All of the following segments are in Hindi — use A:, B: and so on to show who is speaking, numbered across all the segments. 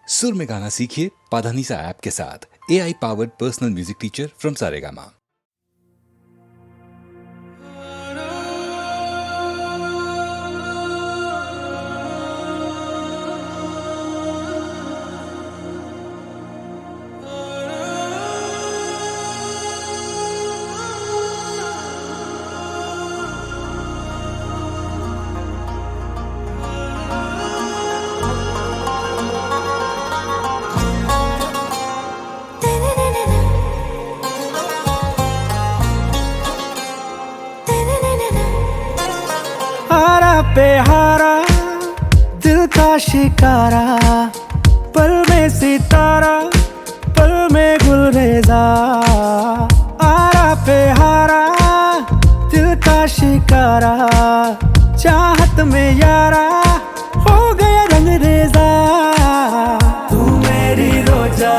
A: सुर में गाना सीखिए पाधानीसा ऐप के साथ। AI powered personal music teacher from Saregama.
B: पे हारा दिल का शिकारा, पल में सितारा पल में गुलरेजा। आरा पे हारा दिल का शिकारा, चाहत में यारा हो गया रंग रेजा। तू मेरी रोजा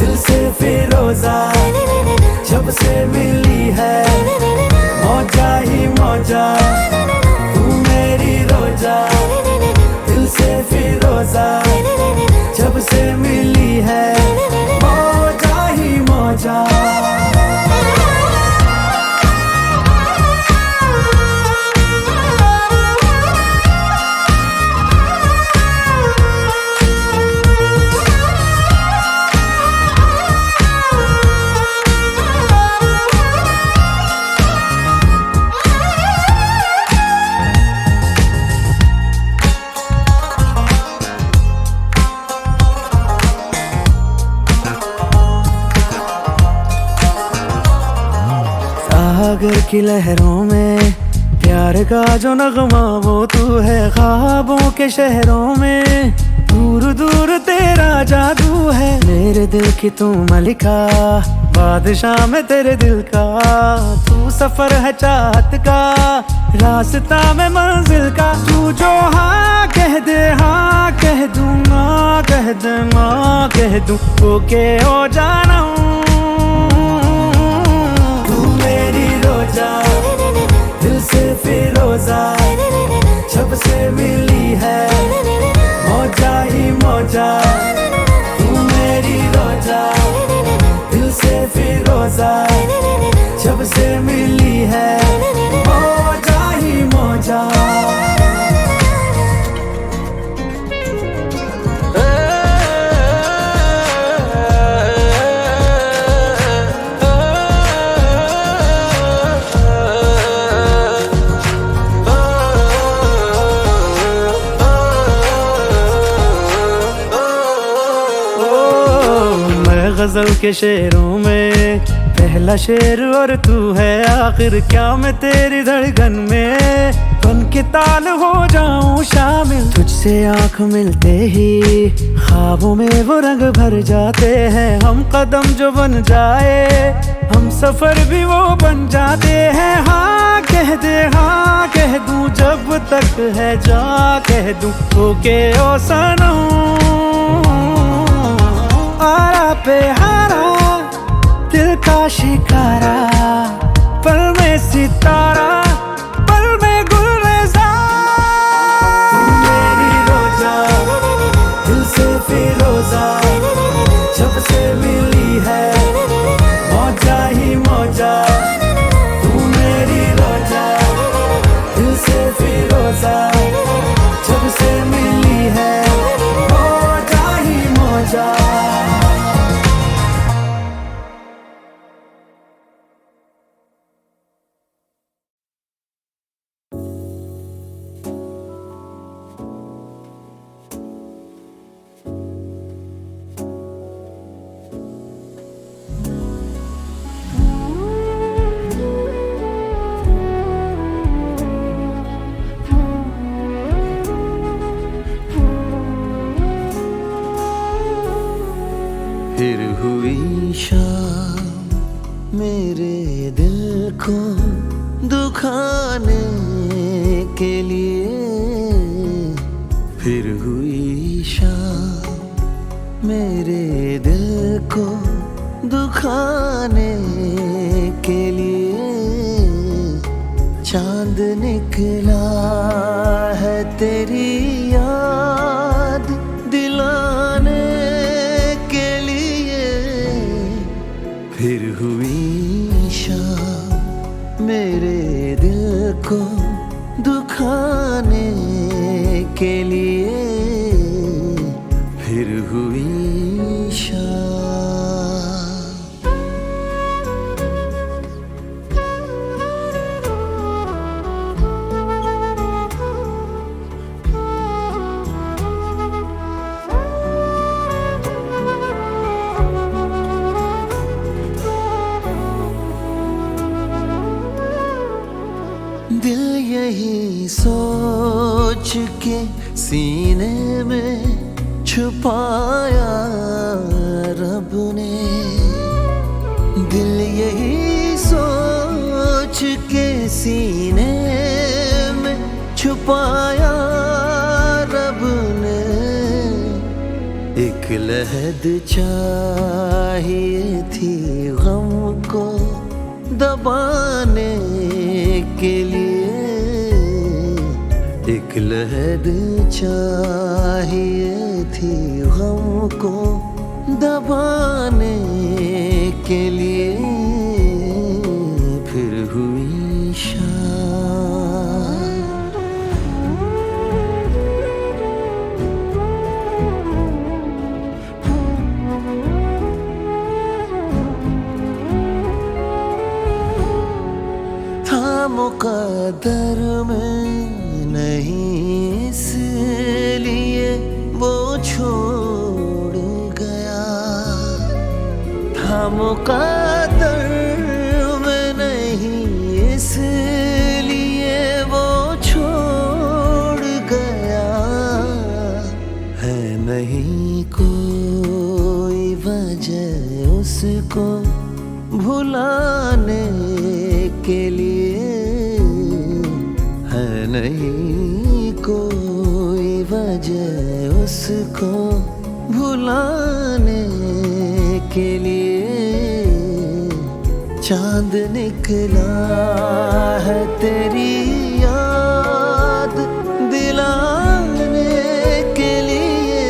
B: दिल से फिरोजा, जब से मिली है मौजा ही मौजा। दिल से फिरोजा, जब से मिली है मौजा ही मौजा। सागर की लहरों में प्यार का जो नगमा वो तू है। ख्वाबों के शहरों में दूर दूर तेरा जादू है। मेरे दिल की तू मलिका, बादशाह में तेरे दिल का। तू सफर है चाहत का, रास्ता में मंजिल का। तू जो हाँ कह दे हाँ कह दूंगा, कह दूंगा कह दूं ओके हो जाना। दिल से फिरोजा, जब से मिली है मौजा ही मौजा। तू मेरी रोजा दिल से फिरोजा, जब से मिली है मौजा ही मौजा। गजल के शेरों में पहला शेर और तू है आखिर। क्या मैं तेरी धड़कन में बन के ताल हो जाऊं शामिल। तुझसे आंख मिलते ही ख्वाबों में वो रंग भर जाते हैं। हम कदम जो बन जाए हम सफर भी वो बन जाते हैं। हाँ कह दे हाँ कह दूं, जब तक है जा कह दूं ओके ओ सनम। आरा पे हारा दिल का शिकारा, पल में सितारा पल में गुलरेजा। मेरी रोजा दिल से फिरोजा, जब से मिली है मौजा ही मौजा। तू मेरी रोजा दिल से फिरोजा, जब से मिली है मौजा ही मौजा।
C: फिर हुई शाम मेरे दिल को दुखाने के लिए। फिर हुई शाम मेरे दिल को दुखाने के लिए। चांद निकला है तेरी याद दिलाने फिर हुई शाम मेरे दिल को दुखाने के लिए, फिर हुई शाम। दिल यही सोच के सीने में छुपाया रब ने, दिल यही सोच के सीने में छुपाया रब ने। एक लहद चाहिए थी गम को दबाने के लिए, एक लहद चाहिए थी गम को दबाने के लिए, फिर हुई शाम। मुक़द्दर में नहीं इसलिए वो छोड़ गया, था मुक़द्दर में नहीं इसलिए वो छोड़ गया। है नहीं कोई वजह उसको भुलाने के लिए, है नहीं कोई वजह उसको भुलाने के लिए। चांद निकला है तेरी याद दिलाने के लिए,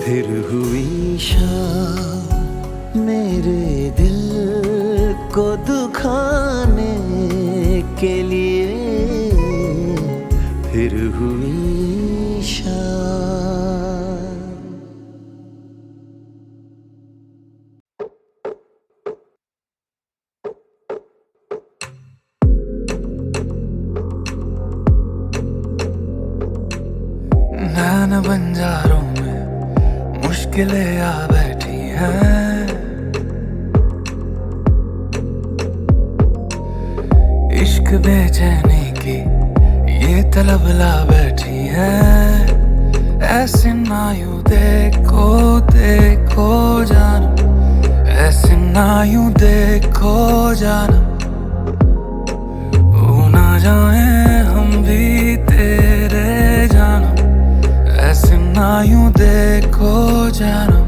C: फिर हुई शाम मेरे दिल को दुखाने के लिए, फिर हुई शाम।
B: नैन बंजारों में मुश्किलें आ बैठी हैं, इश्क बेचैनी की ये तलब ला बैठी है। ऐसे ना यूं देखो देखो जानम, ऐसे ना यूं देखो जानम, वो ना जाए हम भी तेरे जानम, ऐसे ना यूं देखो जानम।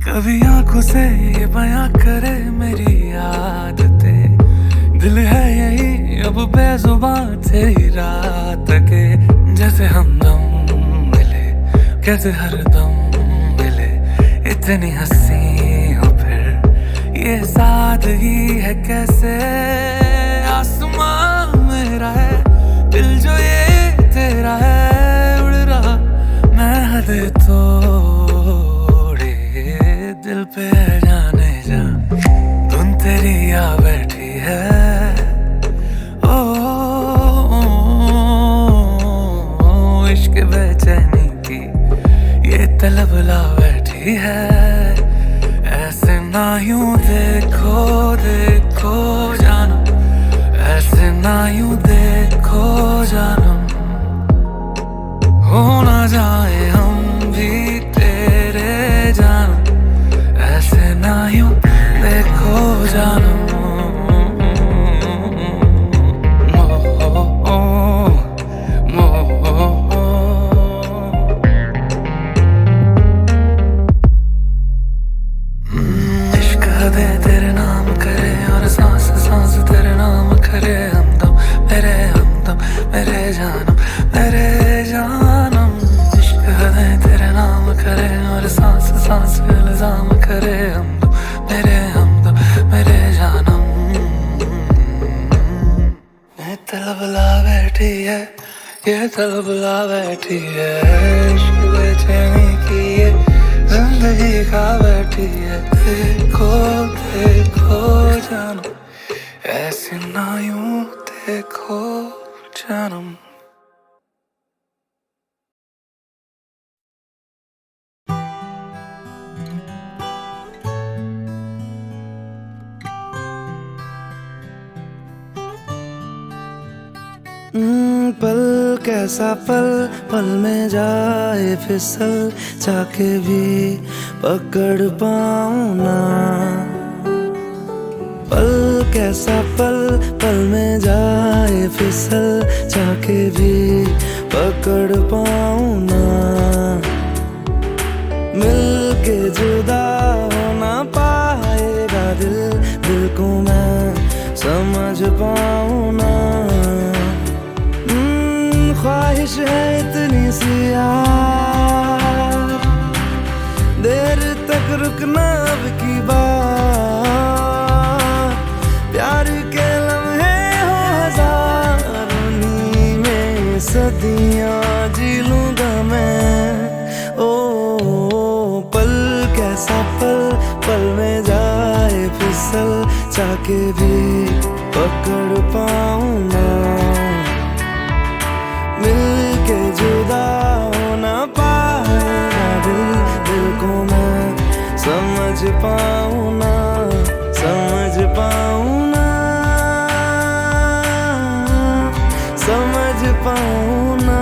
B: कभी आंखों से ये बयां करे मेरी आदतें, दिल है यही अब बेजुबान तेरी रात के। जैसे हमदम मिले कैसे हरदम मिले, इतनी हंसी हो फिर ये सादगी है कैसे। आसमां मेरा है दिल जो ये तेरा है, उड़ रहा मैं हद तोड़े दिल पे जाने जा, धुन तेरी आ बैठी है। ओ, इश्क बेचैनी की ये तलब ला बैठी है। ऐसे ना यूं देखो देखो जानो, ऐसे ना यूं देखो जानम इश्क हदें तेरे नाम करे और सांस सांस तेरे नाम करे हमदम मेरे जानम इश्क हदें तेरे नाम करे और सांस सांस इल्जाम करे हमदम मेरे जानम ये तलबला बैठी है ये तलबला बैठी है इश्क बेचैनी की ये जिंदगी का बैठी है देखो देखो जानम ऐसे ना यूं देखो जानम पल कैसा पल पल में जाए फिसल चाके भी पकड़ पाऊं ना पल कैसा पल पल में जाए फिसल चाके भी पकड़ पाऊं ना मिल के जुदा हो ना पाएगा दिल को मैं समझ पाऊं ना ख्वाहिश है इतनी सी यार देर तक रुकना अब की बात प्यार के लम्हे हो हजारों में सदियां जी लूंगा मैं ओ पल कैसा पल पल में जाए फिसल चाके भी पकड़ पाऊं ना मिल के जुदा हो ना पाएगा दिल को मैं समझ पाऊं ना समझ पाऊं ना समझ पाऊं ना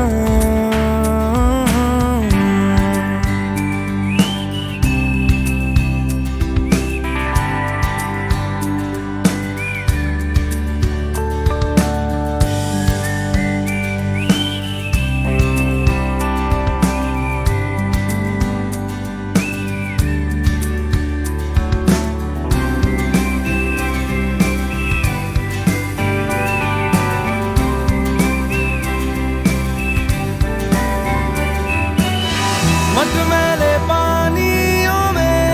B: मटमैले पानियों में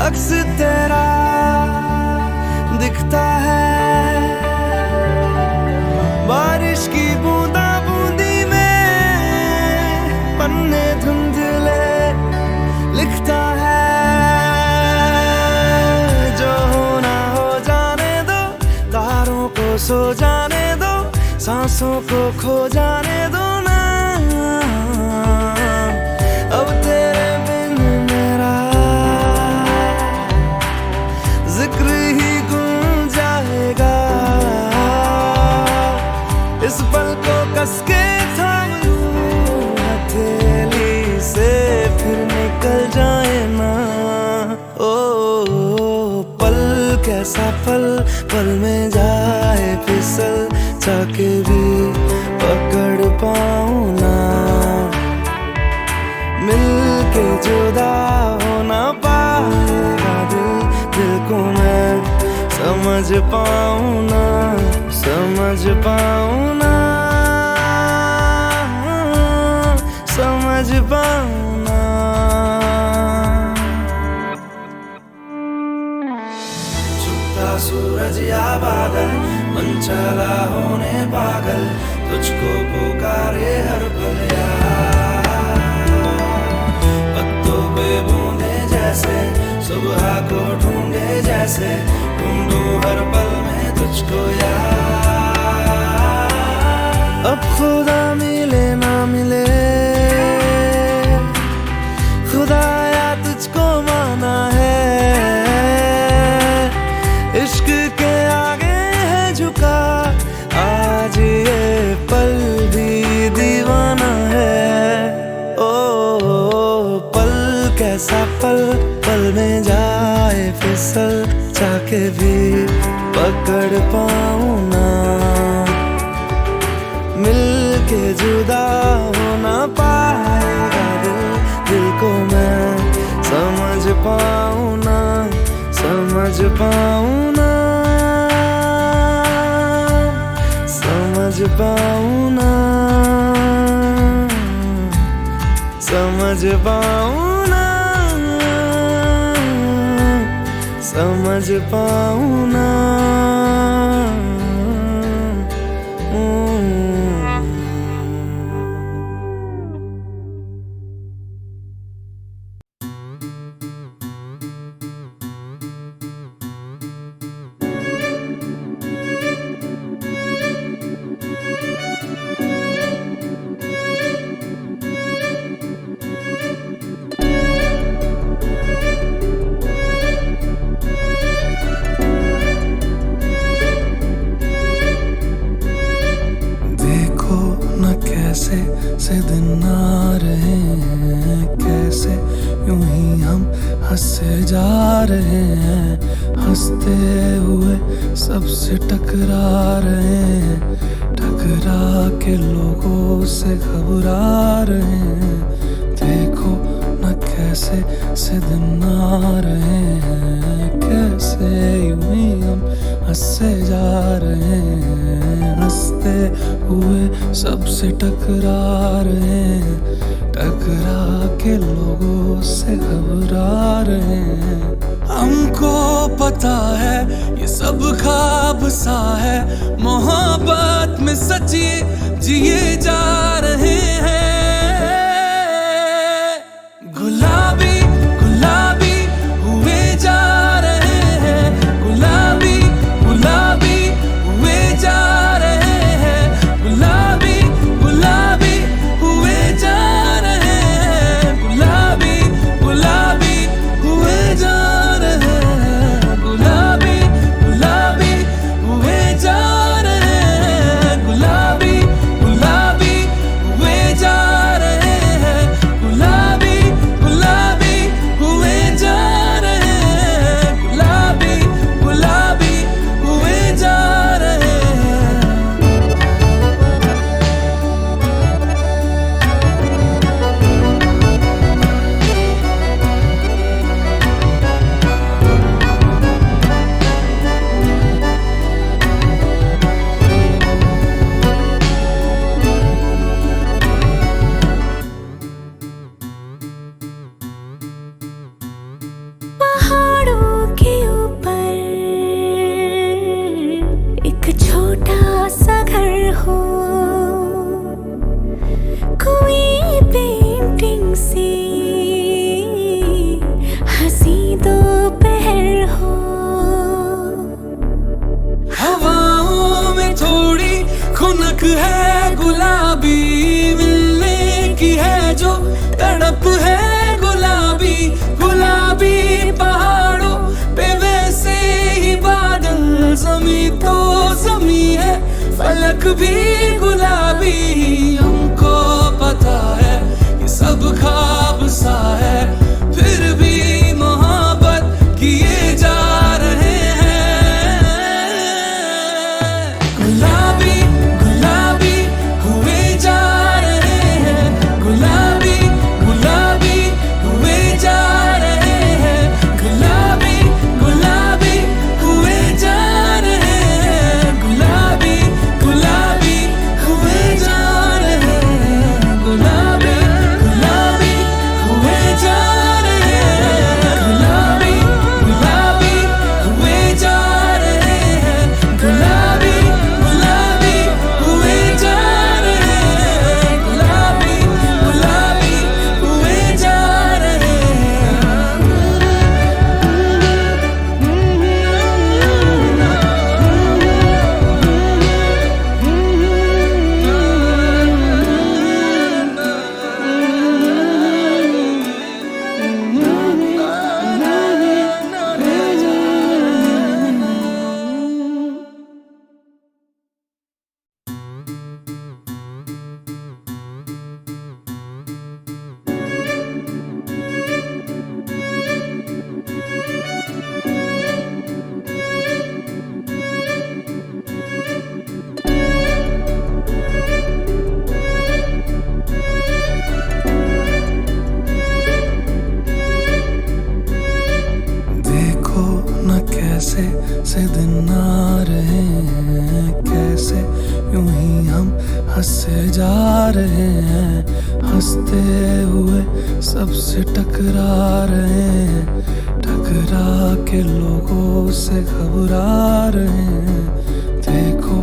B: अक्स तेरा दिखता है बारिश की बूंदा बूंदी में पन्ने धुंधले लिखता है जो होना हो जाने दो तारों को सो जाने दो सांसों को खो जाने दो ना अब तेरे बिन मेरा जिक्र ही गुम जाएगा इस पल को कस के थाम लूं हथेली से फिर निकल जाए ना ओ पल कैसा पल पल में जाए फिसल चाके भी पकड़ पाऊं ना मिल के जुदा हो ना पाएगा दिल को मैं समझ पाऊं ना समझ पाऊं ना समझ पाऊं ना छुपता सूरज या बादल मन चला होने पागल तुझको पुकारे हर पल बूंदे जैसे सुबह को ढूंढे जैसे ढूंढूं हर पल में तुझको यार अब खुदा मिले ना मिले खुदाया तुझको माना है इश्क के आगे है झुका आज ये पल भी दीवाना है ओ कैसा पल पल में जाए फिसल के भी पकड़ पाऊं ना, मिलके जुदा हो ना पाएगा दिल, दिल को मैं समझ पाऊं ना, समझ पाऊं ना, समझ पाऊं ना, समझ पाऊं ना, समझ पाऊं ना। कैसे से दिन आ रहे हैं, कैसे यूं ही हम हंसे जा रहे हैं, हंसते हुए सबसे टकरा रहे हैं, टकरा के लोगों से घबरा रहे हैं। देखो न कैसे से दिन आ रहे हैं, कैसे यूं ही हम हंसे जा रहे हैं, हंसते हुए सबसे टकरा रहे हैं, टकरा के लोगों से घबरा रहे हैं। हमको पता है ये सब ख्वाब सा है, मोहब्बत में सच्ची जिए जा रहे हैं। गुलाबी गुलाबी हुए जा रहे हैं, गुलाबी गुलाबी हुए जा रहे हैं, गुलाबी गुलाबी हुए जा रहे हैं, गुलाबी गुलाबी हुए जा रहे हैं, गुलाबी गुलाबी हुए जा रहे हैं, गुलाबी गुलाबी हुए जा रहे हैं, गुलाबी गुलाबी हुए जा रहे हैं, गुलाबी गुलाबी हुए जा रहे हैं।
D: पहाड़ों के ऊपर एक छोटा सा घर हो, कोई पेंटिंग सी हंसी दोपहर हो,
B: हवाओं में थोड़ी खुनक है गुलाबी, मिलने की है जो तड़प है गुलाबी, गुलाबी पहाड़ों पे वैसे ही बादल, जमी तो जमी है फलक भी गुलाबी। हमको पता है ये सब ख्वाब सा है, फिर भी मोहब्बत किए जा रहे हैं। गुलाबी गुलाबी हुए जा रहे हैं, गुलाबी गुलाबी हुए जा रहे हैं, गुलाबी गुलाबी हुए जा रहे हैं, गुलाबी गुलाबी हुए जा रहे से दिन आ रहे हैं, कैसे यूं ही हम हंसे जा रहे हैं, हंसते हुए सबसे टकरा रहे हैं, टकरा के लोगों से घबरा रहे हैं। देखो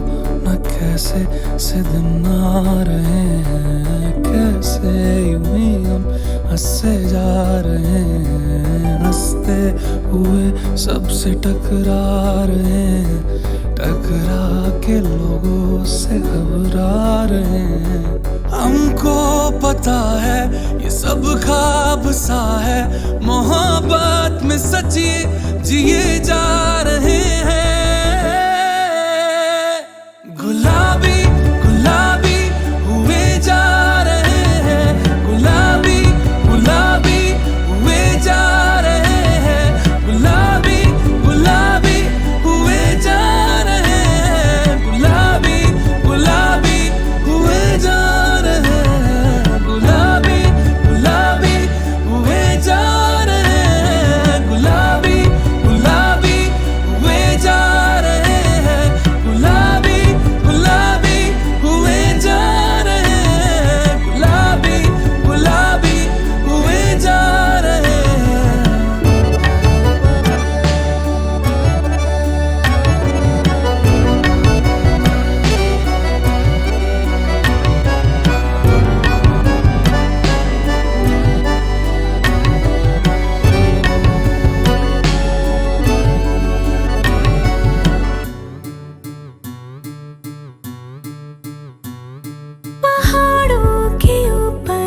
B: न कैसे से दिन आ रहे हैं, कैसे यूं ही हम हंसे जा रहे हैं, हंसते हुए सबसे टकरा रहे हैं, टकरा के लोगों से घबरा रहे हैं। हमको पता है ये सब ख्वाब सा है, मोहब्बत में सच्ची जिए जा रहे हैं। गुलाबी गुलाबी हुए जा रहे हैं, गुलाबी गुलाबी हुए जा रहे हैं, गुलाबी गुलाबी हुए जा रहे हैं, गुलाबी गुलाबी हुए जा रहे हैं, गुलाबी गुलाबी हुए जा रहे हैं, गुलाबी गुलाबी हुए जा रहे हैं, गुलाबी गुलाबी हुए जा रहे हैं, गुलाबी गुलाबी हुए जा रहे हैं।
D: पहाड़ों के ऊपर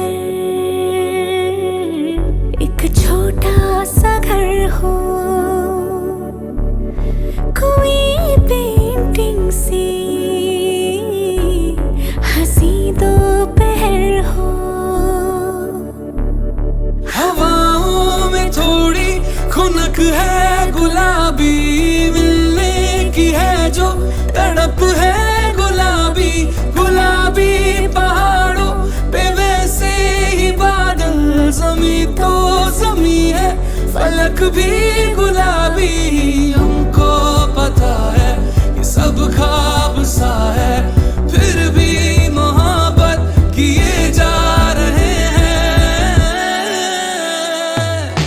D: एक छोटा सा घर हो, कोई पेंटिंग सी हंसी दोपहर हो।
B: हवाओं में थोड़ी खुनक है गुलाबी, मिलने की है जो तड़प है गुलाबी, गुलाबी पहाड़ों पे वैसे ही बादल, ज़मीं तो ज़मीं है, फलक भी गुलाबी। हमको पता है ये सब ख्वाब सा है, फिर भी मोहब्बत किए जा रहे हैं।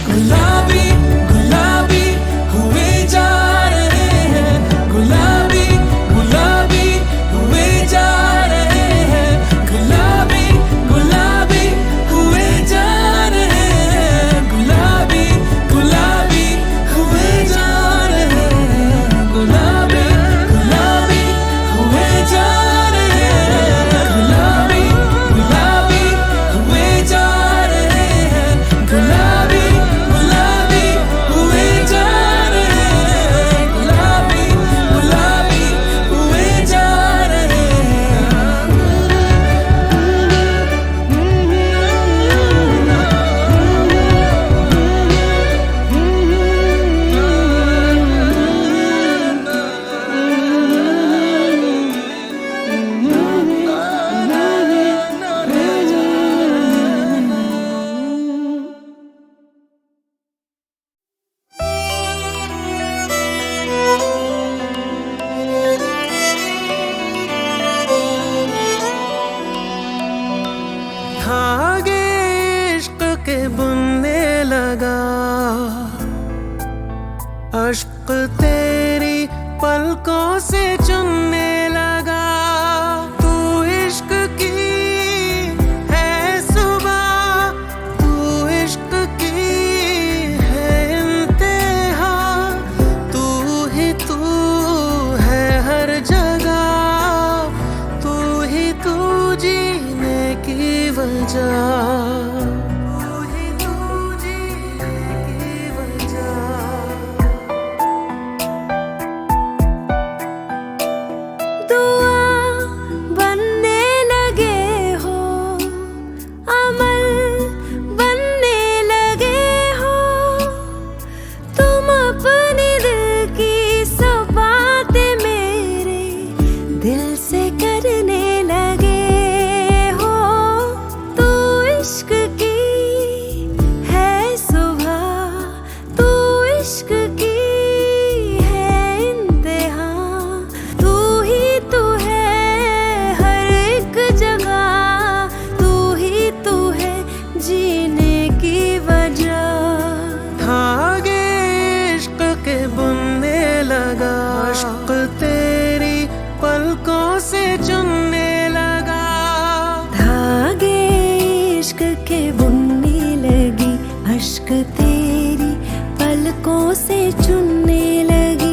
B: गुलाबी गुलाबी हुए जा रहे हैं, गुलाबी गुलाबी हुए जा रहे हैं, गुलाबी गुलाबी हुए जा रहे हैं, गुलाबी गुलाबी हुए जा रहे हैं, गुलाबी गुलाबी हुए जा रहे हैं, गुलाबी गुलाबी हुए जा रहे हैं, गुलाबी गुलाबी हुए जा रहे हैं, गुलाबी गुलाबी हुए जा रहे
C: धागे इश्क के बुनने लगा, अश्क तेरी पलकों से चुनने लगा। तू इश्क की है सुबह, तू इश्क की है इंतहा, तू ही तू है हर जगह, तू ही तू जीने की वजह, तू ही तू जीने की वजह।
D: दुआ बनने लगे हो, अमल बनने लगे हो, तुम अपने दिल की सब बातें मेरे दिल से करने लगे हो। तू इश्क
C: अश्क तेरी पलकों से चुनने लगा,
D: धागे इश्क के बुनने लगी, अश्क तेरी पलकों से चुनने लगी।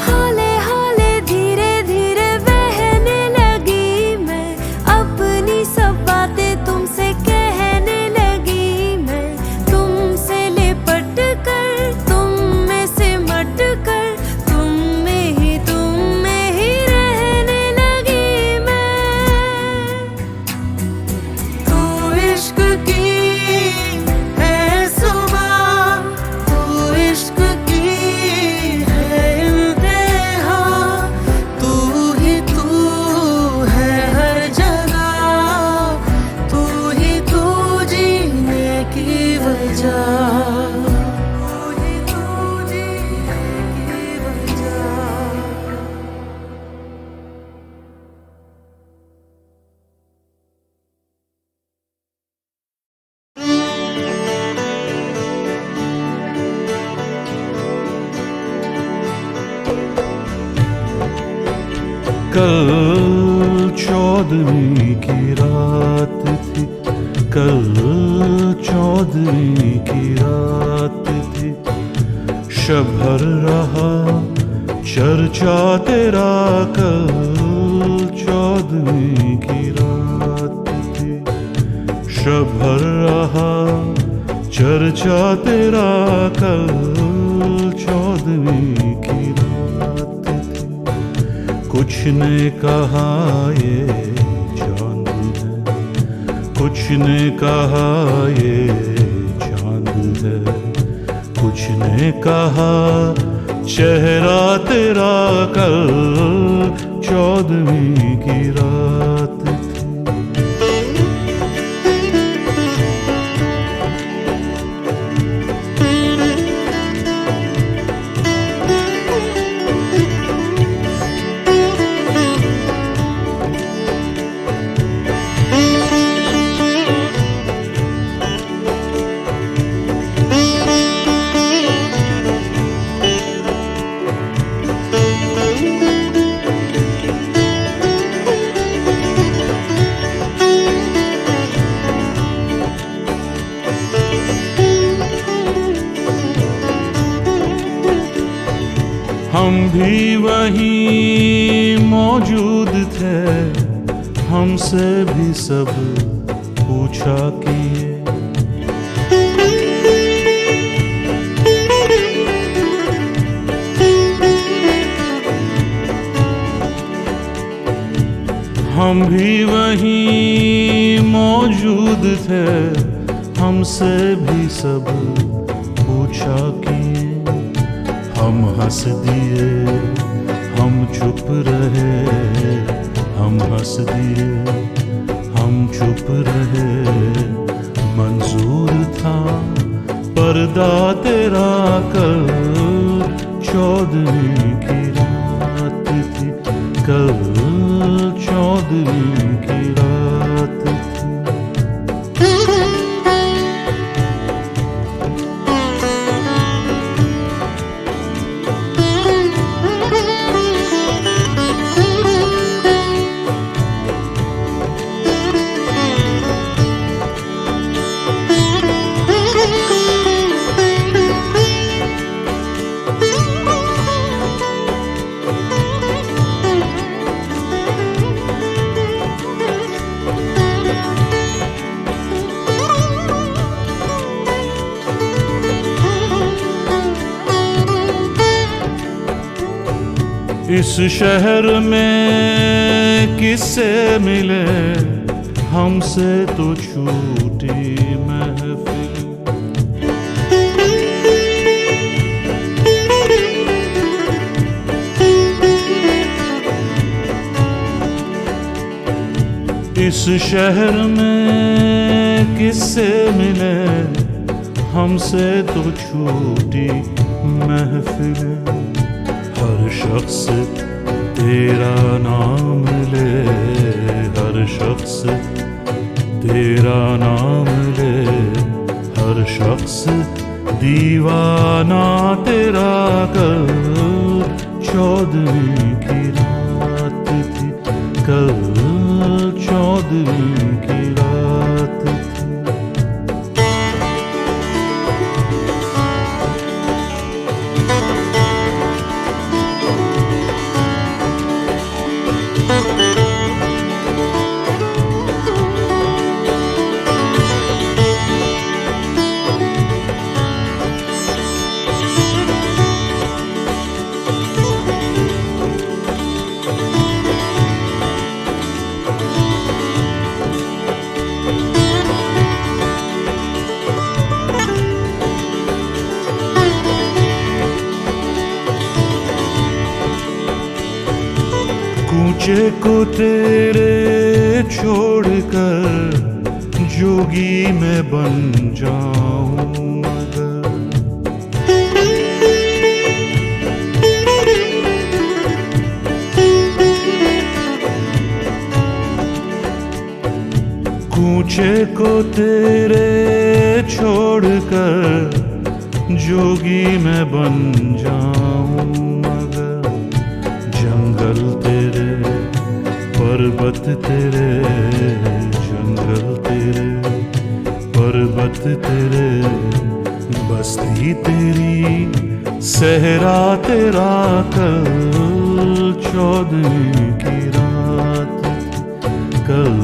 D: हौले हौले धीरे धीरे बहने लगी मैं, अपनी सब बातें तुमसे कहने लगी मैं, तुमसे लिपट कर तुम में सिमट कर तुम में ही रहने लगी मैं।
C: तू इश्क की है सुबह, तू इश्क की है इंतहा, तू ही तू है हर जगह, तू ही तू जीने की वजह, तू ही तू जीने की वजह।
E: कल 14वीं की रात थी, कल 14वीं की रात थी, शब भर रहा चर्चा तेरा, कल 14वीं की रात थी, शब भर रहा चर्चा तेरा, कल 14वीं की रात थी। कुछ ने कहा ये चांद है, कुछ ने कहा ये चांद है, कुछ ने कहा चेहरा तेरा, कल 14वीं की रात थी। हम भी वहीं मौजूद थे, हमसे भी सब पूछा किए, हम भी वहीं मौजूद थे, हमसे भी सब पूछा किए। हम हंस दिए, हम चुप रहे, हम हंस दिए, हम चुप रहे, मंजूर था पर्दा तेरा, कल 14वीं की रात थी, कल 14वीं की रात थी। इस शहर में किससे मिले, हमसे तो छूटी महफिल। इस शहर में किससे मिले, हमसे तो छूटी महफिल। हर शख्स तेरा नाम ले, हर शख्स तेरा नाम ले हर शख्स दीवाना तेरा। कल 14वीं की रात थी, कल 14वीं की रात थी। कूचे को तेरे छोड़कर जोगी मैं बन जाऊं अगर। कूचे को तेरे छोड़कर जोगी मैं बन जाऊं अगर। जंगल तेरे पर्वत तेरे, जंगल तेरे पर्वत तेरे, बस्ती तेरी सहरा तेरा। कल 14वीं की रात, कल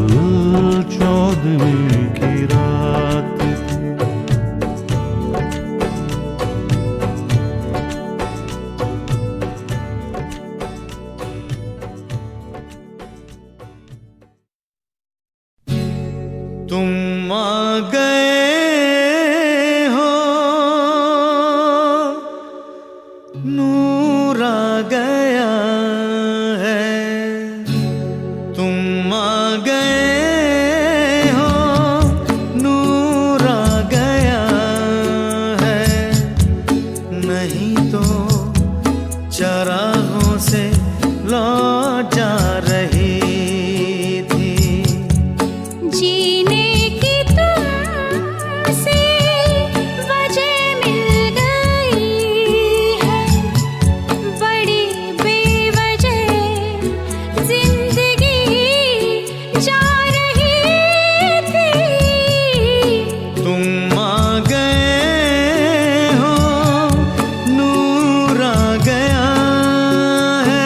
E: 14वीं की रात।
B: तुम आ गए हो, नूर आ गया है। तुम आ गए हो, नूर आ गया है। नहीं तो चरागों से लौट जा रही थी।
D: जीने की तुमसे वजह मिल गई है, बड़ी बेवजह जिंदगी जा रही थी।
B: तुम आ गए हो, नूर आ गया है।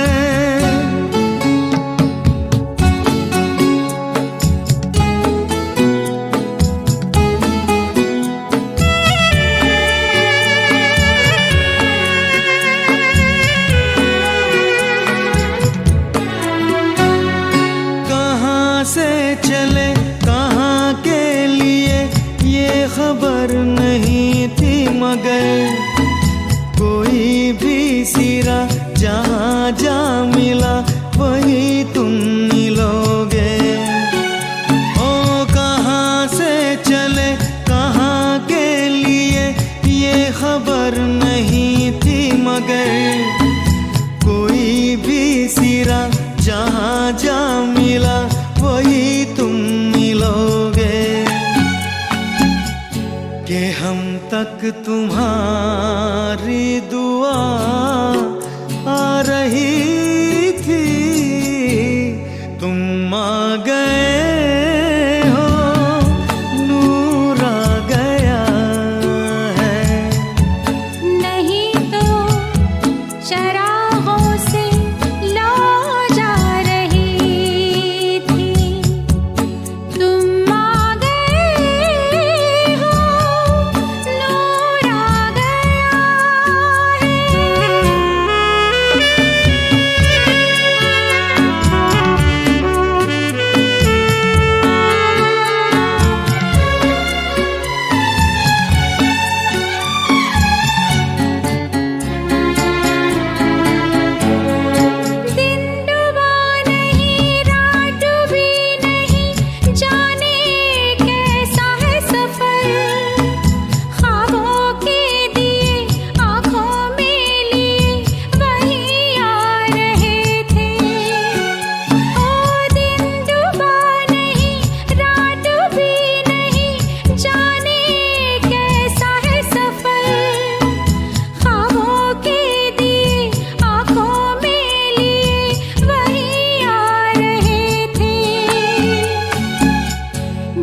B: कहाँ से चले कहाँ के लिए ये खबर नहीं थी, मगर कोई भी सिरा जहाँ जा मिला वही तुम मिलोगे। ओ कहाँ से चले कहाँ के लिए ये खबर नहीं थी, मगर कोई भी सिरा जहाँ जा मिला वही तुम मिलोगे। कि हम तक तुम्हारी दुआ आ रही थी। तुम आ गए हो, नूर आ गया है।
D: नहीं तो चरागों से लौ जा रही थी। तुम आ गए हो, नूर आ गया है।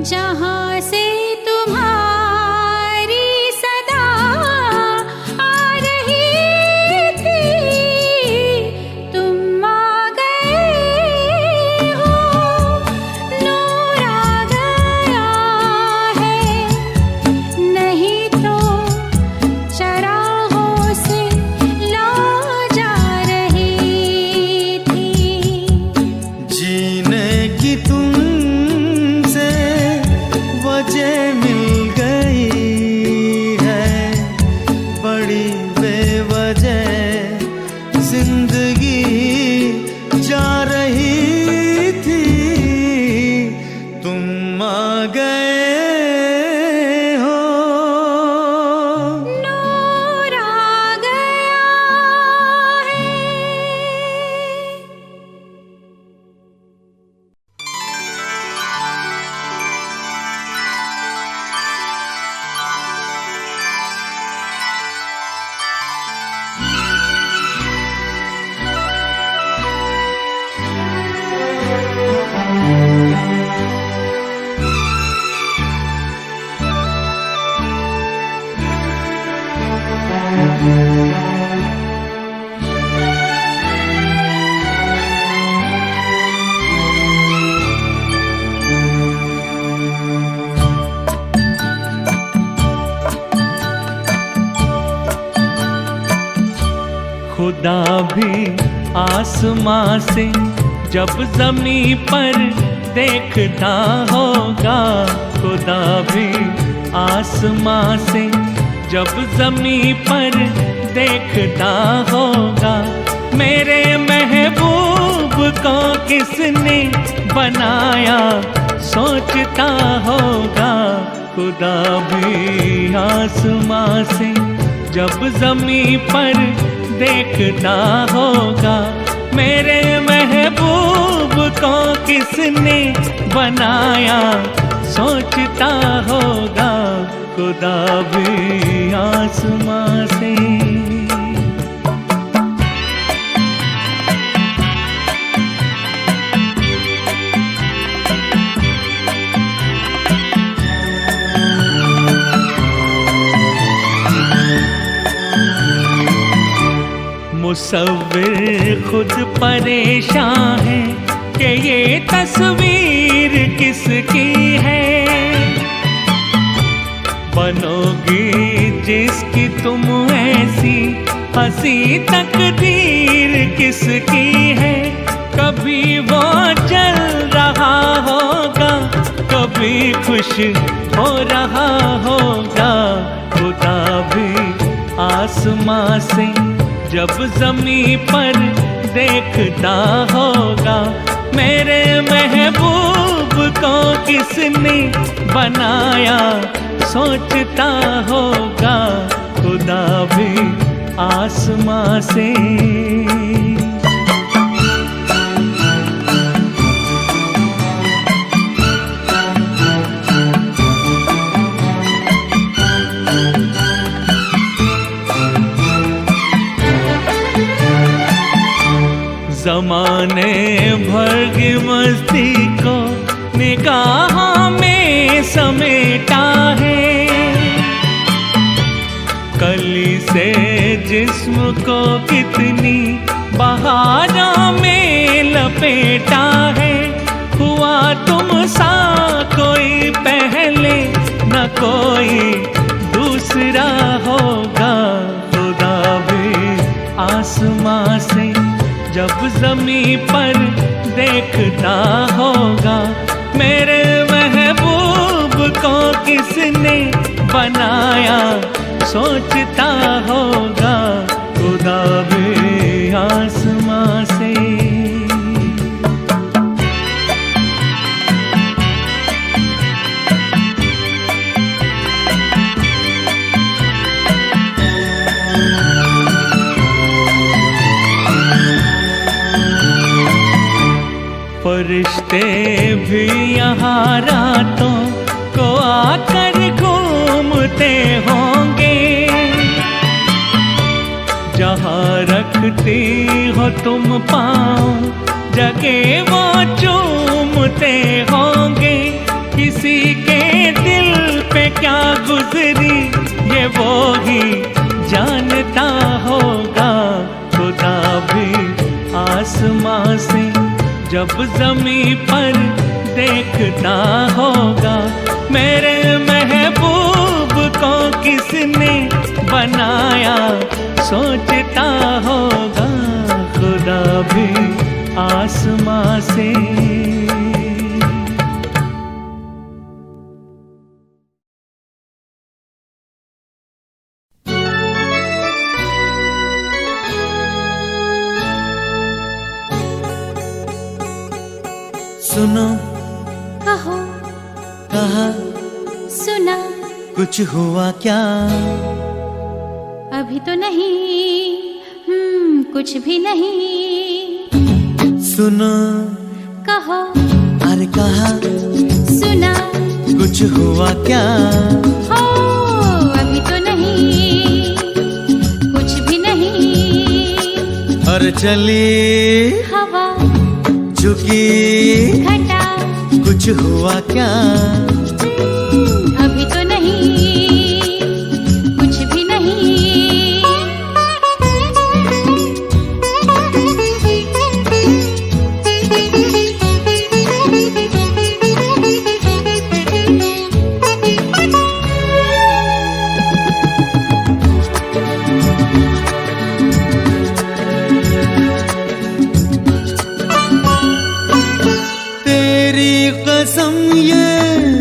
D: जहाँ से तुम्हारी सदा आ रही थी, तुम आ गए हो, नूर आ गया है, नहीं तो चरागों से ला जा रही थी।
B: जीने की तुमसे वजह मिल गई है, बड़ी बेवजह जिंदगी जा रही थी, तुम आ गए हो।
D: नूर आ गया है।
F: खुदा भी आसमां से जब जमी पर देखता होगा, खुदा भी आसमां से जब जमी पर देखता होगा, मेरे महबूब को किसने बनाया सोचता होगा। खुदा भी आसमां से जब जमी पर देखता होगा, मेरे महबूब को किसने बनाया सोचता होगा। खुदा भी आसमां से मुसव्विर खुद परेशान है कि ये तस्वीर किसकी है। बनोगी जिसकी तुम ऐसी हंसी तकदीर किसकी है। कभी वो चल रहा होगा, कभी खुश हो रहा होगा। खुदा भी आसमां से जब जमी पर देखता होगा, मेरे महबूब को किसने बनाया सोचता होगा। खुदा भी आसमां से ज़माने भर की मस्ती को निगाह में समेटा है। कली से जिस्म को कितनी बहारों में लपेटा है। हुआ तुम सा कोई पहले न कोई दूसरा होगा। खुदा भी आसमां से जब जमी पर देखता होगा, मेरे महबूब को किसने बनाया सोचता होगा। खुदा भी आसमां से फरिश्ते भी यहाँ रातों को आकर घूमते होंगे। जहाँ रखती हो तुम पाँव जगह वो चूमते होंगे। किसी के दिल पे क्या गुजरी ये वो ही जानता होगा। खुदा भी आसमां से जब ज़मीं पर देखता होगा। मेरे महबूब को किसने बनाया सोचता होगा। खुदा भी आसमां से।
B: सुनो
D: कहो
B: कहा
D: सुना
B: कुछ हुआ क्या?
D: अभी तो नहीं, कुछ भी नहीं।
B: सुनो
D: कहो
B: अरे कहा
D: सुना
B: कुछ हुआ क्या?
D: हो अभी तो नहीं, कुछ भी नहीं।
B: और चली
D: हवा
B: झुकी
D: घटा
B: कुछ हुआ क्या?
D: अभी तो नहीं, कुछ भी नहीं।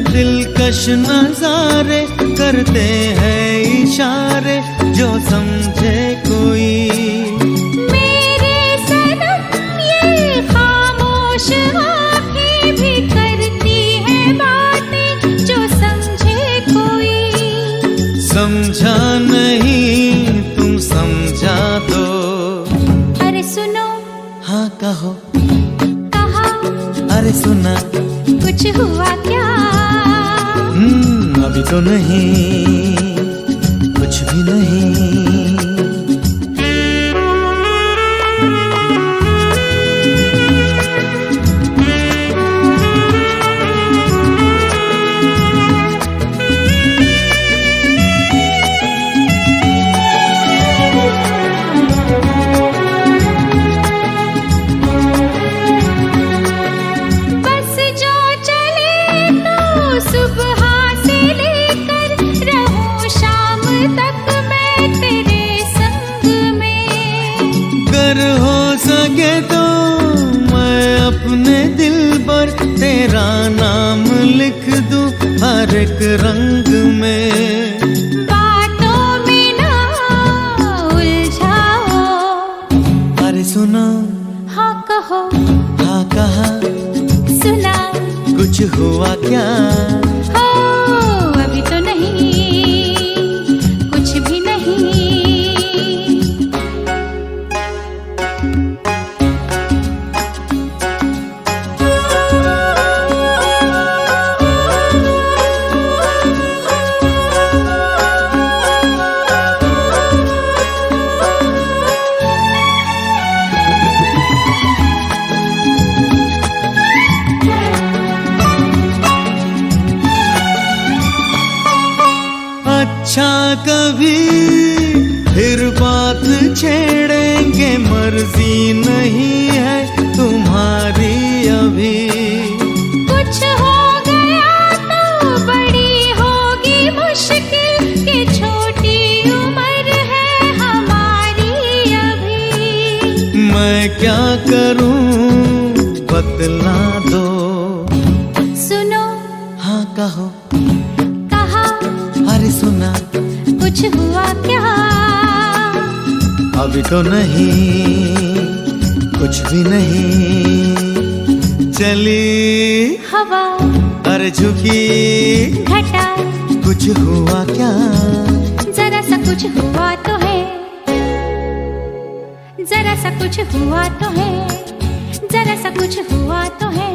B: दिलकश नजारे करते हैं इशारे जो समझे कोई।
D: मेरे सनम ये खामोश आँखें भी करती है बातें जो समझे कोई।
B: समझा नहीं तुम समझा दो।
D: अरे सुनो
B: हाँ कहो
D: कहा
B: अरे सुना
D: कुछ हुआ क्या?
B: अभी तो नहीं, कुछ भी नहीं।
D: बस जो चले तो सुबह से लेकर रहूं शाम तक मैं तेरे संग में।
B: अगर हो सके तो मैं अपने दिल पर तेरा नाम लिख दूं हर एक रंग में।
D: बातों में ना उलझाओ।
B: अरे सुनो
D: हाँ कहो
B: हाँ कहा
D: सुना
B: कुछ हुआ क्या?
D: हो अभी तो नहीं, कुछ भी नहीं।
B: अच्छा कभी फिर बात छेड़ेंगे मर्जी नहीं है तुम्हारी अभी।
D: कुछ हो गया तो बड़ी होगी मुश्किल कि छोटी उम्र है हमारी अभी।
B: मैं क्या करूं बतला दो।
D: सुनो
B: हाँ कहो
D: कहा
B: अरे सुना
D: कुछ हुआ क्या?
B: अभी तो नहीं, कुछ भी नहीं। चली
D: हवा
B: अरे झुकी
D: घटा
B: कुछ हुआ क्या?
D: जरा सा कुछ हुआ तो है, जरा सा कुछ हुआ तो है, जरा सा कुछ हुआ तो है।